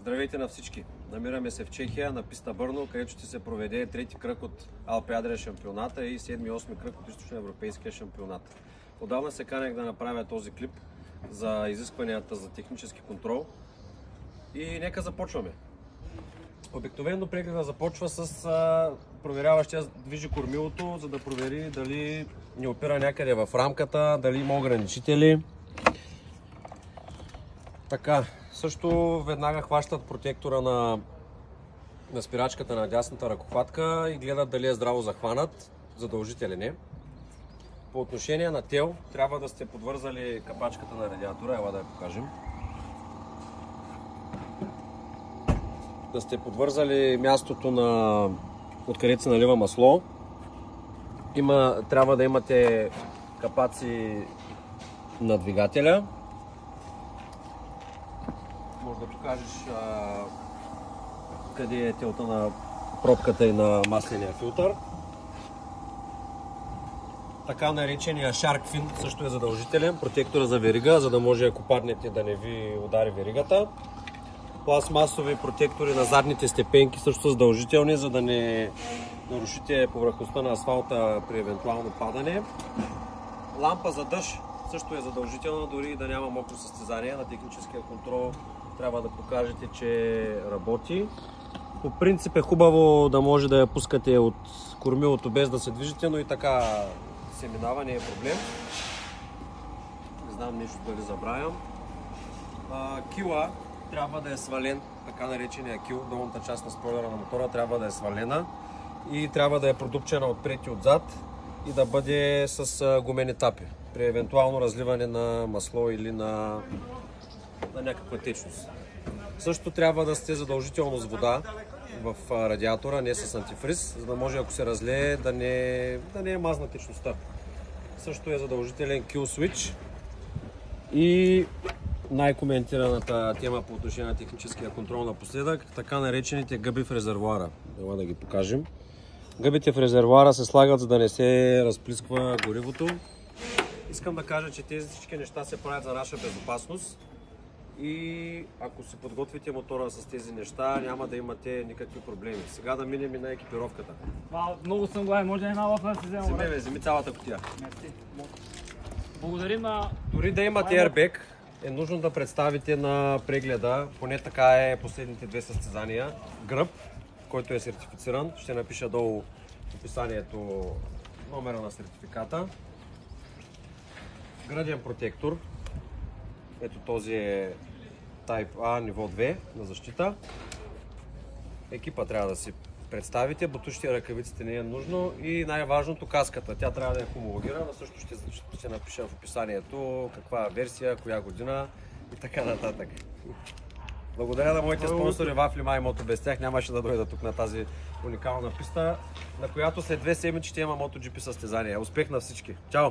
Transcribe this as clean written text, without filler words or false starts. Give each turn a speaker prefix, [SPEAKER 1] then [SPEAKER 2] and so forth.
[SPEAKER 1] Здравейте на всички! Намираме се в Чехия, на писта Бърно, където ще се проведе трети кръг от Алпе Адрия шампионата и 7-8 кръг от източноевропейския шампионат. Отдавна се канех да направя този клип за изискванията за технически контрол и нека започваме. Обикновено прегледа започва с проверяващия движи кормилото, за да провери дали не опира някъде в рамката, дали има ограничители. Така, също веднага хващат протектора на спирачката на дясната ръкохватка и гледат дали е здраво захванат, задължителен е. По отношение на тел, трябва да сте подвързали капачката на радиатора, ела да я покажем. Да сте подвързали мястото откъдето се налива масло. Трябва да имате капаци на двигателя. Може да покажеш къде е телта на пробката и на масления филтър. Така наречения Shark Fin също е задължителен, протектора за верига, за да може, ако паднете, да не ви удари веригата. Пластмасови протектори на задните степенки също са задължителни, за да не нарушите повърхността на асфалта при евентуално падане. Лампа за дъжд също е задължителна, дори и да няма мокро състезание. На техническия контрол трябва да покажете, че работи. По принцип е хубаво да може да я пускате от кормилото без да се движите, но и така се минава, не е проблем. Не знам нещо дали забравям. Кила трябва да е свален, така наречения кил, долната част на спойлера на мотора трябва да е свалена и трябва да е продупчена отпред и отзад и да бъде с гумени тапи при евентуално разливане на масло или на някаква течност. Също трябва да сте задължително с вода в радиатора, не с антифриз, за да може, ако се разлее, да не е мазна течността. Също е задължителен kill switch и най-коментираната тема по отношение на техническия контрол напоследък, така наречените гъби в резервоара. Няма да ги покажем. Гъбите в резервоара се слагат, за да не се разплисква горивото. Искам да кажа, че тези всички неща се правят за наша безопасност и ако си подготвите мотора с тези неща, няма да имате никакви проблеми. Сега да минем и на екипировката.
[SPEAKER 2] Много съм гладен, може да една лапа да си взема.
[SPEAKER 1] Вземи цялата кутия.
[SPEAKER 2] Благодарим на...
[SPEAKER 1] Дори да имате airbag, е нужно да представите на прегледа, поне така е последните две състезания, гръб, който е сертифициран. Ще напиша долу в описанието номера на сертификата. Градиен протектор. Ето този е Type A, ниво 2 на защита. Екипа трябва да си представите, бутушите и ръкавиците не е нужно и най-важното каската. Тя трябва да е хомологирана, също ще напиша в описанието каква версия, коя година и така нататък. Благодаря на моите спонсори Вафли Май Мото, без тях нямаше да дойда тук на тази уникална писта, на която след 2 седмици ще има MotoGP състезание. Успех на всички! Чао!